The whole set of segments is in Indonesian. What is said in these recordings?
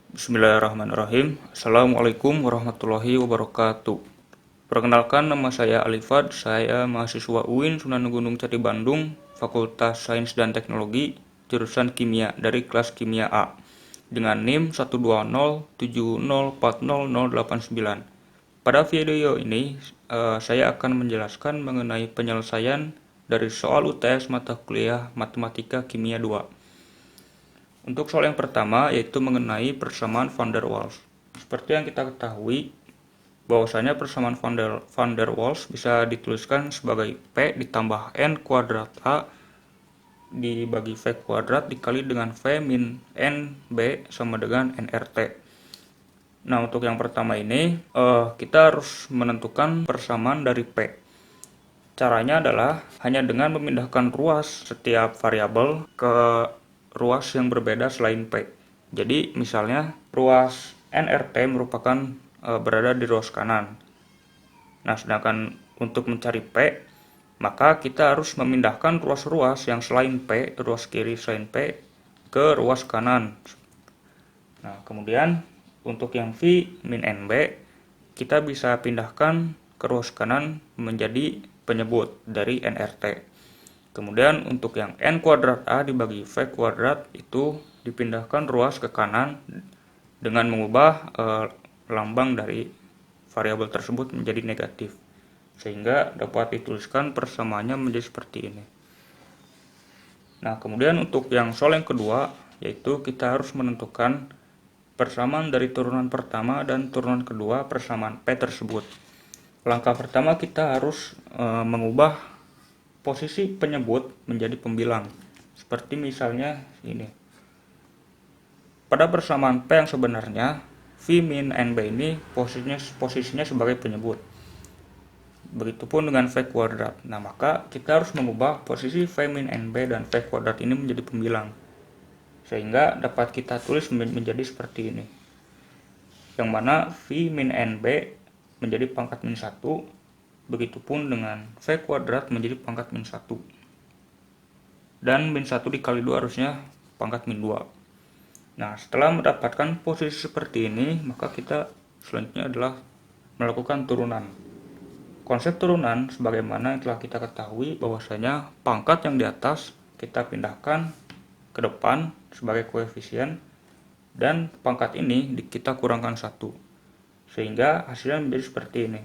Bismillahirrahmanirrahim. Assalamualaikum warahmatullahi wabarakatuh. Perkenalkan, nama saya Alifat. Saya mahasiswa UIN Sunan Gunung Jati Bandung, Fakultas Sains dan Teknologi, jurusan Kimia dari kelas Kimia A, dengan NIM 12070400089. Pada video ini, saya akan menjelaskan mengenai penyelesaian dari soal UTS mata kuliah Matematika Kimia 2. Untuk soal yang pertama yaitu mengenai persamaan van der Waals. Seperti yang kita ketahui, bahwasanya persamaan van der Waals bisa dituliskan sebagai P ditambah N kuadrat A dibagi V kuadrat dikali dengan V min NB sama dengan NRT. Nah, untuk yang pertama ini, kita harus menentukan persamaan dari P. Caranya adalah hanya dengan memindahkan ruas setiap variabel ke ruas yang berbeda selain P. Jadi misalnya ruas NRT merupakan berada di ruas kanan. Nah, sedangkan untuk mencari P, maka kita harus memindahkan ruas-ruas yang selain P, ruas kiri selain P, ke ruas kanan. Nah, kemudian untuk yang V min NB, kita bisa pindahkan ke ruas kanan menjadi penyebut dari NRT. Kemudian untuk yang N kuadrat A dibagi V kuadrat itu dipindahkan ruas ke kanan dengan mengubah lambang dari variabel tersebut menjadi negatif, sehingga dapat dituliskan persamaannya menjadi seperti ini. Nah, kemudian untuk yang soal yang kedua, yaitu kita harus menentukan persamaan dari turunan pertama dan turunan kedua persamaan P tersebut. Langkah pertama kita harus mengubah posisi penyebut menjadi pembilang. Seperti misalnya ini. Pada persamaan P yang sebenarnya, V min NB ini posisinya sebagai penyebut. Begitupun dengan V kuadrat. Nah, maka kita harus mengubah posisi V min NB dan V kuadrat ini menjadi pembilang, sehingga dapat kita tulis menjadi seperti ini. Yang mana V min NB menjadi pangkat min 1, begitupun dengan V kuadrat menjadi pangkat min 1. Dan min 1 dikali 2 harusnya pangkat min 2. Nah, setelah mendapatkan posisi seperti ini, maka kita selanjutnya adalah melakukan turunan. Konsep turunan sebagaimana yang telah kita ketahui bahwasanya pangkat yang di atas kita pindahkan ke depan sebagai koefisien, dan pangkat ini kita kurangkan 1. Sehingga hasilnya menjadi seperti ini.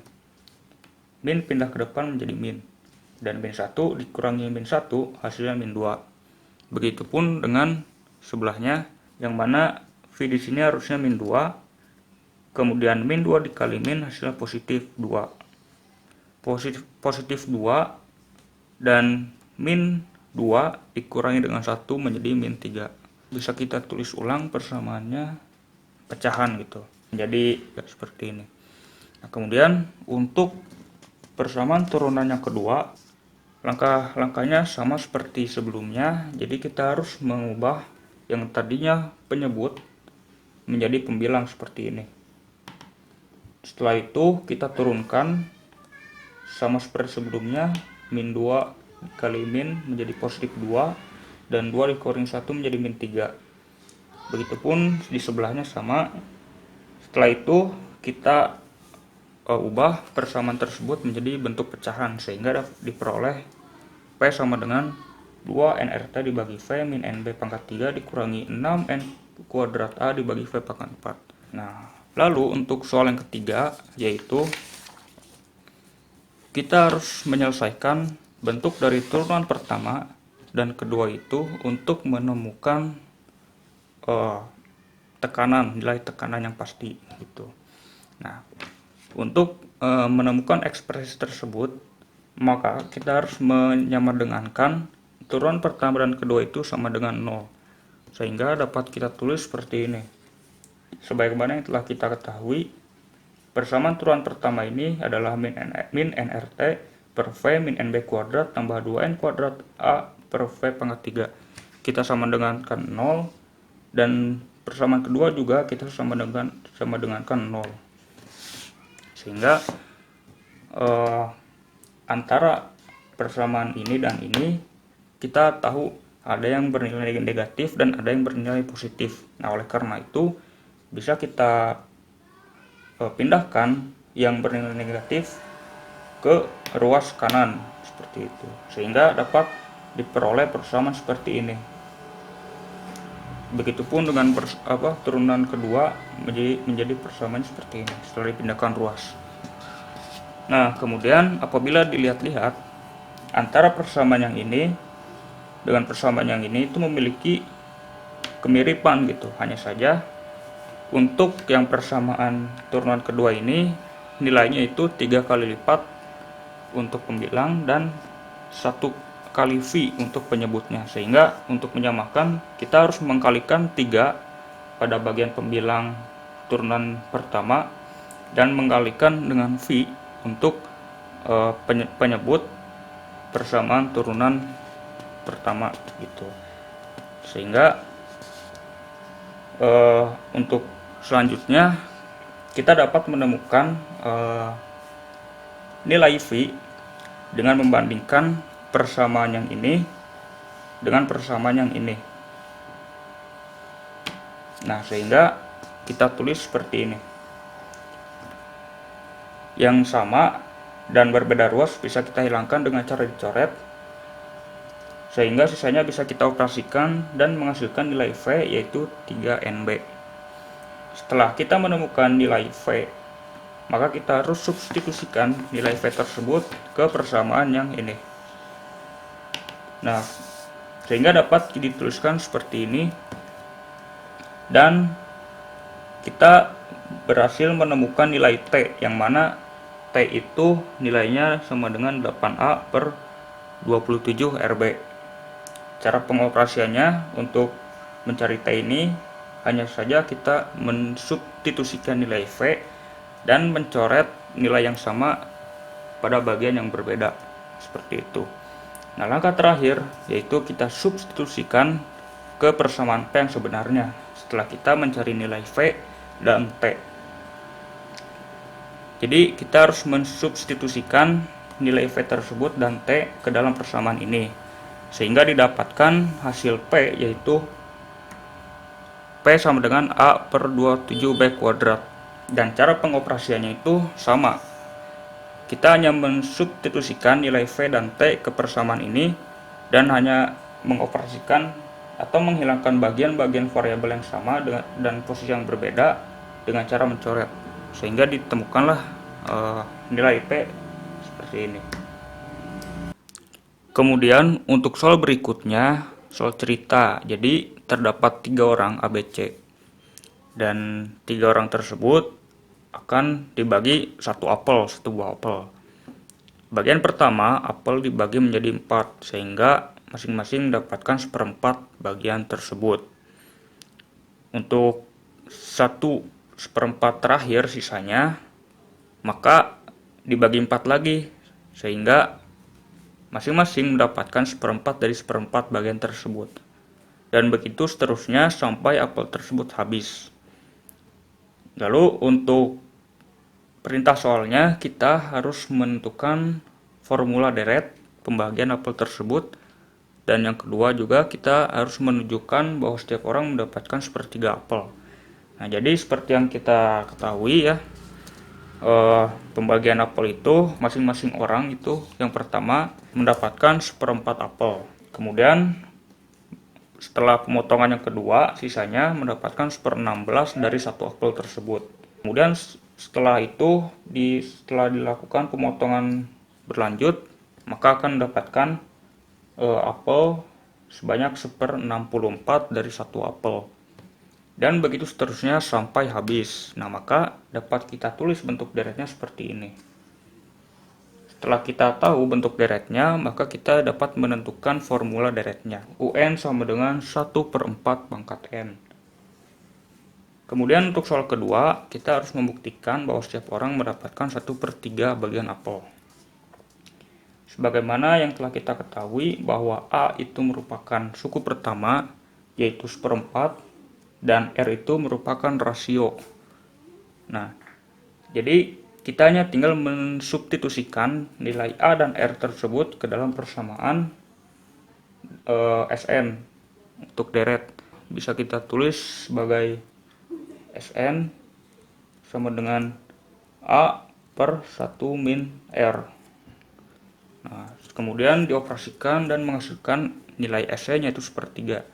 Min pindah ke depan menjadi min, dan min 1 dikurangi min 1 hasilnya min 2. Begitupun dengan sebelahnya, yang mana V di sini harusnya min 2, kemudian min 2 dikali min hasilnya positif 2. Positif 2 dan min 2 dikurangi dengan 1 menjadi min 3. Bisa kita tulis ulang persamaannya pecahan gitu, menjadi seperti ini. Nah, kemudian untuk persamaan turunan yang kedua, langkah-langkahnya sama seperti sebelumnya. Jadi kita harus mengubah yang tadinya penyebut menjadi pembilang seperti ini. Setelah itu kita turunkan sama seperti sebelumnya, min 2 kali min menjadi positif 2, dan 2 dikurangi 1 menjadi min 3. Begitupun di sebelahnya sama. Setelah itu kita ubah persamaan tersebut menjadi bentuk pecahan, sehingga diperoleh P sama dengan 2 NRT dibagi V min NB pangkat 3 dikurangi 6 N kuadrat A dibagi V pangkat 4. Nah, lalu untuk soal yang ketiga, yaitu kita harus menyelesaikan bentuk dari turunan pertama dan kedua itu untuk menemukan nilai tekanan yang pasti gitu. Nah, untuk menemukan ekspresi tersebut, maka kita harus menyamadengangkan turunan pertama dan kedua itu sama dengan 0, sehingga dapat kita tulis seperti ini. Sebagaimana yang telah kita ketahui, persamaan turunan pertama ini adalah min NRT per V min NB kuadrat tambah 2N kuadrat A per V pangkat 3. Kita sama dengankan 0, dan persamaan kedua juga kita sama dengankan 0. Sehingga antara persamaan ini dan ini kita tahu ada yang bernilai negatif dan ada yang bernilai positif. Nah, oleh karena itu bisa kita pindahkan yang bernilai negatif ke ruas kanan seperti itu, sehingga dapat diperoleh persamaan seperti ini. Begitupun dengan turunan kedua menjadi persamaan seperti ini setelah dipindahkan ruas. Nah, kemudian apabila dilihat-lihat antara persamaan yang ini dengan persamaan yang ini itu memiliki kemiripan gitu. Hanya saja untuk yang persamaan turunan kedua ini nilainya itu 3 kali lipat untuk pembilang dan 1 kali V untuk penyebutnya, sehingga untuk menyamakan kita harus mengkalikan 3 pada bagian pembilang turunan pertama dan mengkalikan dengan V untuk penyebut persamaan turunan pertama gitu. Sehingga untuk selanjutnya kita dapat menemukan nilai V dengan membandingkan persamaan yang ini dengan persamaan yang ini. Nah, sehingga kita tulis seperti ini. Yang sama dan berbeda ruas bisa kita hilangkan dengan cara dicoret, sehingga sisanya bisa kita operasikan dan menghasilkan nilai V yaitu 3NB. Setelah kita menemukan nilai V, maka kita harus substitusikan nilai V tersebut ke persamaan yang ini. Nah, sehingga dapat dituliskan seperti ini, dan kita berhasil menemukan nilai T, yang mana T itu nilainya sama dengan 8A per 27 RB. Cara pengoperasiannya untuk mencari T ini hanya saja kita mensubstitusikan nilai V dan mencoret nilai yang sama pada bagian yang berbeda seperti itu. Nah, langkah terakhir yaitu kita substitusikan ke persamaan P yang sebenarnya setelah kita mencari nilai V dan T. Jadi kita harus mensubstitusikan nilai V tersebut dan T ke dalam persamaan ini, sehingga didapatkan hasil P yaitu P sama dengan A per 27B kuadrat. Dan cara pengoperasiannya itu sama. Kita hanya mensubstitusikan nilai V dan T ke persamaan ini dan hanya mengoperasikan atau menghilangkan bagian-bagian variabel yang sama dan posisi yang berbeda dengan cara mencoret, sehingga ditemukanlah nilai P seperti ini. Kemudian untuk soal berikutnya, soal cerita. Jadi terdapat 3 orang ABC, dan 3 orang tersebut akan dibagi satu buah apel. Bagian pertama, apel dibagi menjadi 4, sehingga masing-masing mendapatkan 1/4 bagian tersebut. Untuk 1/4 terakhir sisanya, maka dibagi 4 lagi, sehingga masing-masing mendapatkan 1/4 dari 1/4 bagian tersebut. Dan begitu seterusnya sampai apel tersebut habis. Lalu untuk perintah soalnya kita harus menentukan formula deret pembagian apel tersebut, dan yang kedua juga kita harus menunjukkan bahwa setiap orang mendapatkan 1/3 apel. Nah, jadi seperti yang kita ketahui ya, pembagian apel itu masing-masing orang itu yang pertama mendapatkan 1/4 apel. Kemudian setelah pemotongan yang kedua, sisanya mendapatkan 1/16 dari 1 apel tersebut. Kemudian setelah itu, setelah dilakukan pemotongan berlanjut, maka akan mendapatkan apel sebanyak 1/64 dari 1 apel. Dan begitu seterusnya sampai habis. Nah, maka dapat kita tulis bentuk deretnya seperti ini. Setelah kita tahu bentuk deretnya, maka kita dapat menentukan formula deretnya. UN sama dengan 1/4 pangkat N. Kemudian untuk soal kedua, kita harus membuktikan bahwa setiap orang mendapatkan 1/3 bagian apel. Sebagaimana yang telah kita ketahui bahwa A itu merupakan suku pertama, yaitu 1/4, dan R itu merupakan rasio. Nah, jadi kita hanya tinggal mensubstitusikan nilai A dan R tersebut ke dalam persamaan SN untuk deret. Bisa kita tulis sebagai Sn sama dengan A per 1 min R. Nah, kemudian dioperasikan dan menghasilkan nilai Sn yaitu sepertiga.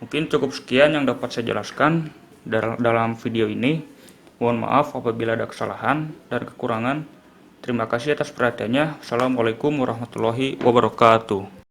Mungkin cukup sekian yang dapat saya jelaskan dalam video ini. Mohon maaf apabila ada kesalahan dan kekurangan. Terima kasih atas perhatiannya. Assalamualaikum warahmatullahi wabarakatuh.